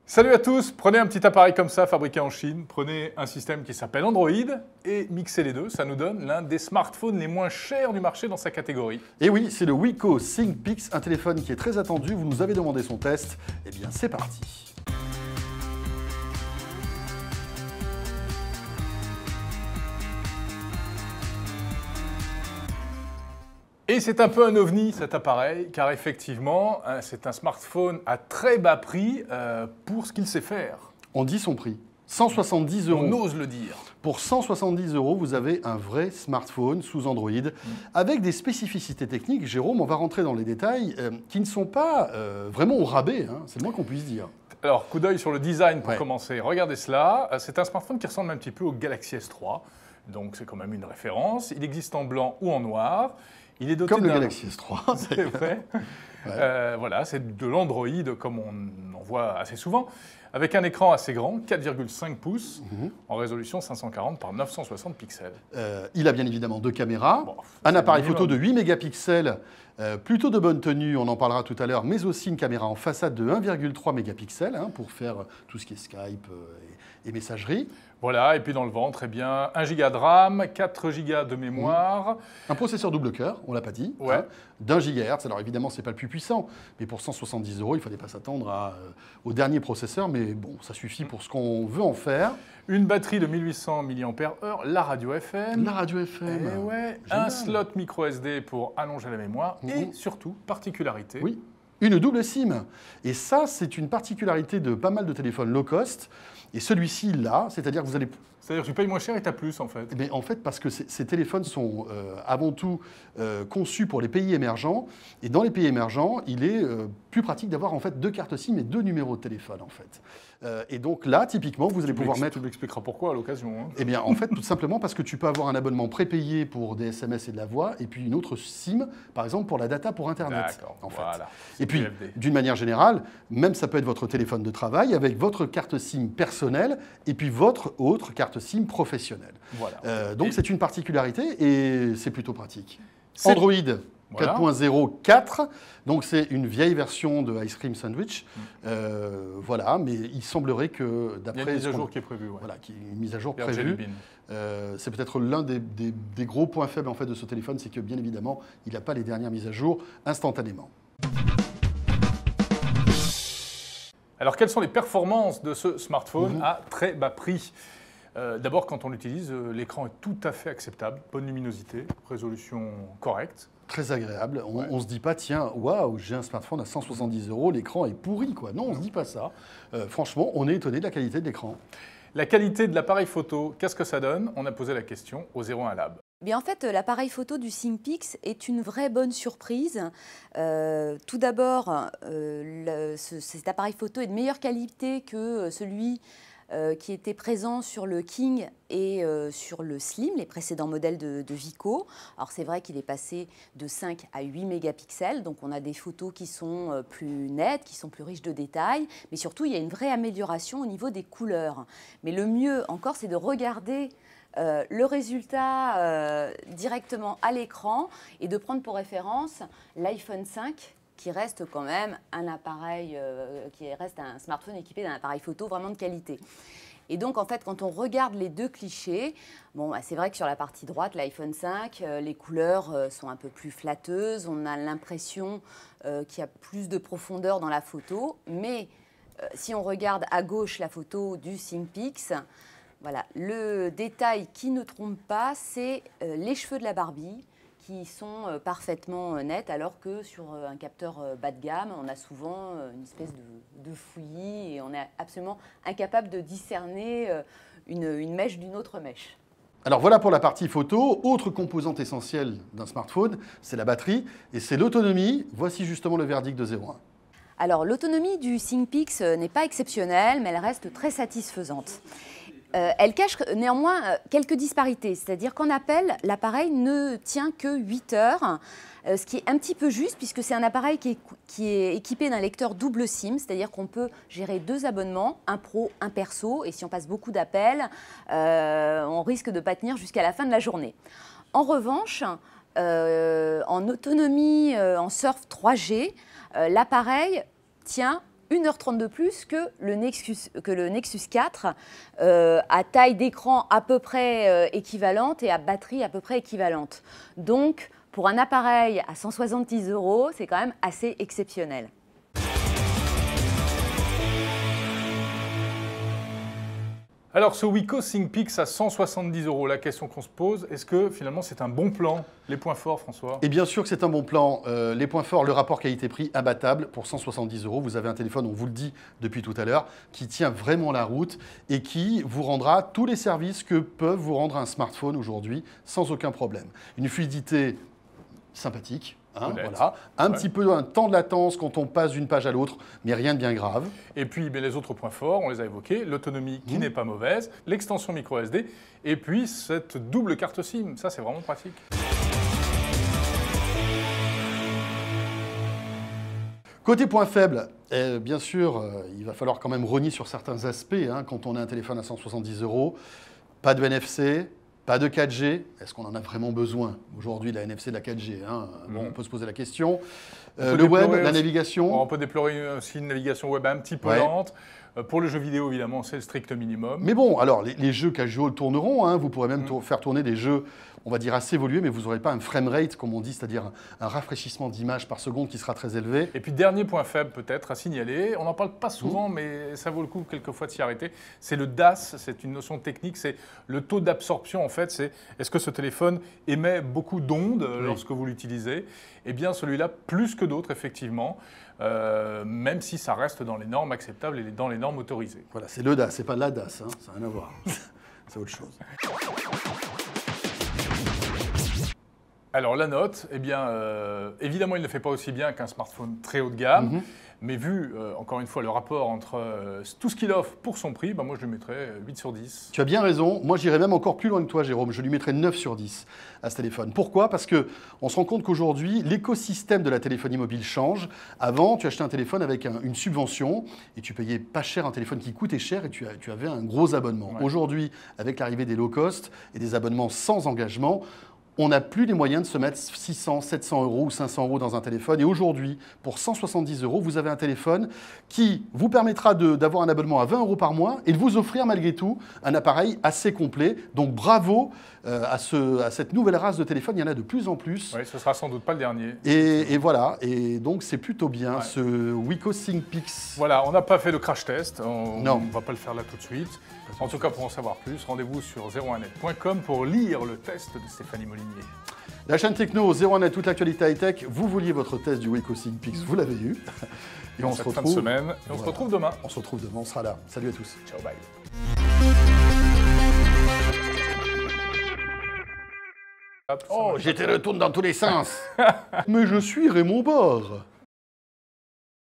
Salut à tous, prenez un petit appareil comme ça, fabriqué en Chine, prenez un système qui s'appelle Android et mixez les deux, ça nous donne l'un des smartphones les moins chers du marché dans sa catégorie. Et oui, c'est le Wiko ThinkPix, un téléphone qui est très attendu, vous nous avez demandé son test, et bien c'est parti. Et c'est un peu un ovni cet appareil, car effectivement, c'est un smartphone à très bas prix pour ce qu'il sait faire. On dit son prix, 170 euros. On ose le dire. Pour 170 euros, vous avez un vrai smartphone sous Android, avec des spécificités techniques, Jérôme, on va rentrer dans les détails, qui ne sont pas vraiment au rabais, hein, c'est le moins qu'on puisse dire. Alors, coup d'œil sur le design pour commencer. Regardez cela, c'est un smartphone qui ressemble un petit peu au Galaxy S3, donc c'est quand même une référence. Il existe en blanc ou en noir. Il est doté comme le Galaxy S3. C'est vrai. Voilà, c'est de l'Android comme on en voit assez souvent, avec un écran assez grand, 4,5 pouces, en résolution 540 par 960 pixels. Il a bien évidemment deux caméras, un appareil photo de 8 mégapixels, plutôt de bonne tenue, on en parlera tout à l'heure, mais aussi une caméra en façade de 1,3 mégapixels hein, pour faire tout ce qui est Skype et messagerie. Voilà, et puis dans le ventre, eh bien, 1 Go de RAM, 4 Go de mémoire. Un processeur double cœur, on l'a pas dit, hein, d'1 GHz. Alors évidemment, c'est pas le plus puissant, mais pour 170 euros, il fallait pas s'attendre au dernier processeur, mais bon, ça suffit pour ce qu'on veut en faire. Une batterie de 1800 mAh, la radio FM. La radio FM. Et ouais, un slot micro SD pour allonger la mémoire, et surtout, particularité. Oui, une double SIM. Et ça, c'est une particularité de pas mal de téléphones low cost. Et celui-ci, là, c'est-à-dire que vous allez... C'est-à-dire que tu payes moins cher et tu as plus, en fait. Mais en fait, parce que ces téléphones sont avant tout conçus pour les pays émergents. Et dans les pays émergents, il est plus pratique d'avoir en fait deux cartes SIM et deux numéros de téléphone, en fait. Et donc là, typiquement, vous allez pouvoir mettre... Tu m'expliqueras pourquoi à l'occasion. Hein. Eh bien, en fait, tout simplement parce que tu peux avoir un abonnement prépayé pour des SMS et de la voix, et puis une autre SIM, par exemple, pour la data pour Internet. D'accord, en fait. Voilà. Et puis, d'une manière générale, même ça peut être votre téléphone de travail avec votre carte SIM personnelle et puis votre autre carte SIM professionnelle. Voilà. Donc, c'est une particularité et c'est plutôt pratique. Android 4.0.4, donc c'est une vieille version de Ice Cream Sandwich. Voilà, mais il semblerait que d'après... Il y a une mise à jour qui est prévue. Ouais. Voilà, une mise à jour prévue. C'est peut-être l'un des gros points faibles en fait, de ce téléphone, c'est que bien évidemment, il n'a pas les dernières mises à jour instantanément. Alors, quelles sont les performances de ce smartphone à très bas prix ? D'abord, quand on l'utilise, l'écran est tout à fait acceptable, bonne luminosité, résolution correcte. Très agréable. On ne se dit pas, tiens, waouh, j'ai un smartphone à 170 euros, l'écran est pourri, quoi. Non, on ne se dit pas ça. Franchement, on est étonné de la qualité de l'écran. La qualité de l'appareil photo, qu'est-ce que ça donne? On a posé la question au 01 Lab. Bien, en fait, l'appareil photo du ThinkPix est une vraie bonne surprise. Tout d'abord, cet appareil photo est de meilleure qualité que celui qui était présent sur le King et sur le Slim, les précédents modèles de Wiko. Alors c'est vrai qu'il est passé de 5 à 8 mégapixels, donc on a des photos qui sont plus nettes, qui sont plus riches de détails, mais surtout il y a une vraie amélioration au niveau des couleurs. Mais le mieux encore, c'est de regarder le résultat directement à l'écran et de prendre pour référence l'iPhone 5, qui reste quand même un appareil, qui reste un smartphone équipé d'un appareil photo vraiment de qualité. Et donc, en fait, quand on regarde les deux clichés, bon, c'est vrai que sur la partie droite, l'iPhone 5, les couleurs sont un peu plus flatteuses. On a l'impression qu'il y a plus de profondeur dans la photo. Mais si on regarde à gauche la photo du ThinkPix, voilà, le détail qui ne trompe pas, c'est les cheveux de la Barbie, qui sont parfaitement nets, alors que sur un capteur bas de gamme, on a souvent une espèce de fouillis et on est absolument incapable de discerner une mèche d'une autre mèche. Alors voilà pour la partie photo. Autre composante essentielle d'un smartphone, c'est la batterie et c'est l'autonomie. Voici justement le verdict de 01. Alors l'autonomie du ThinkPix n'est pas exceptionnelle, mais elle reste très satisfaisante. Elle cache néanmoins quelques disparités, c'est-à-dire qu'en appel, l'appareil ne tient que 8 heures, ce qui est un petit peu juste puisque c'est un appareil qui est équipé d'un lecteur double SIM, c'est-à-dire qu'on peut gérer deux abonnements, un pro, un perso, et si on passe beaucoup d'appels, on risque de ne pas tenir jusqu'à la fin de la journée. En revanche, en autonomie, en surf 3G, l'appareil tient 1h30 de plus que le Nexus 4, à taille d'écran à peu près équivalente et à batterie à peu près équivalente. Donc, pour un appareil à 170 €, c'est quand même assez exceptionnel. Alors, ce Wiko ThinkPix à 170 €, la question qu'on se pose, est-ce que finalement c'est un bon plan? Les points forts, François? Et bien sûr que c'est un bon plan. Les points forts, le rapport qualité-prix imbattable pour 170 €. Vous avez un téléphone, on vous le dit depuis tout à l'heure, qui tient vraiment la route et qui vous rendra tous les services que peuvent vous rendre un smartphone aujourd'hui sans aucun problème. Une fluidité sympathique. Voilà. Un petit peu un temps de latence quand on passe d'une page à l'autre, mais rien de bien grave. Et puis les autres points forts, on les a évoqués, l'autonomie qui n'est pas mauvaise, l'extension micro SD, et puis cette double carte SIM, ça c'est vraiment pratique. Côté point faible, bien sûr, il va falloir quand même rogner sur certains aspects quand on a un téléphone à 170 €. Pas de NFC. Pas de 4G, est-ce qu'on en a vraiment besoin aujourd'hui de la NFC, de la 4G Bon, on peut se poser la question. Le web, la navigation. On peut déplorer aussi une navigation web un petit peu lente. Pour le jeu vidéo, évidemment, c'est le strict minimum. Mais bon, alors les jeux casual tourneront. Vous pourrez même faire tourner des jeux, on va dire, assez évolués, mais vous n'aurez pas un framerate, comme on dit, c'est-à-dire un rafraîchissement d'image par seconde qui sera très élevé. Et puis, dernier point faible peut-être à signaler, on n'en parle pas souvent, mais ça vaut le coup quelquefois de s'y arrêter, c'est le DAS, c'est une notion technique, c'est le taux d'absorption en fait, c'est est-ce que ce téléphone émet beaucoup d'ondes lorsque vous l'utilisez? Eh bien, celui-là, plus que d'autres, effectivement. Même si ça reste dans les normes acceptables et dans les normes autorisées. Voilà, c'est le DAS, c'est pas la DAS, ça n'a rien à voir. C'est autre chose. Alors la note, eh bien, évidemment, il ne fait pas aussi bien qu'un smartphone très haut de gamme, mais vu, encore une fois, le rapport entre tout ce qu'il offre pour son prix, moi je lui mettrais 8 sur 10. Tu as bien raison, moi j'irais même encore plus loin que toi, Jérôme, je lui mettrais 9 sur 10 à ce téléphone. Pourquoi? Parce qu'on se rend compte qu'aujourd'hui, l'écosystème de la téléphonie mobile change. Avant, tu achetais un téléphone avec une subvention et tu payais pas cher un téléphone qui coûtait cher et tu avais un gros abonnement. Ouais. Aujourd'hui, avec l'arrivée des low cost et des abonnements sans engagement, on n'a plus les moyens de se mettre 600, 700 € ou 500 € dans un téléphone. Et aujourd'hui, pour 170 €, vous avez un téléphone qui vous permettra d'avoir un abonnement à 20 € par mois et de vous offrir malgré tout un appareil assez complet. Donc bravo à cette nouvelle race de téléphone. Il y en a de plus en plus. Oui, ce sera sans doute pas le dernier. Et voilà. Et donc c'est plutôt bien ce Wiko ThinkPix. Voilà, on n'a pas fait de crash test. On ne va pas le faire là tout de suite. En tout cas, pour en savoir plus, rendez-vous sur 01net.com pour lire le test de Stéphanie Molinier. La chaîne techno 01net, toute l'actualité high-tech. Vous vouliez votre test du Wiko ThinkPix, vous l'avez eu. Et on se retrouve fin de semaine. Et on se retrouve demain. On se retrouve demain, on sera là. Salut à tous. Ciao, bye. Oh, j'étais retourne dans tous les sens. Mais je suis Raymond Barre.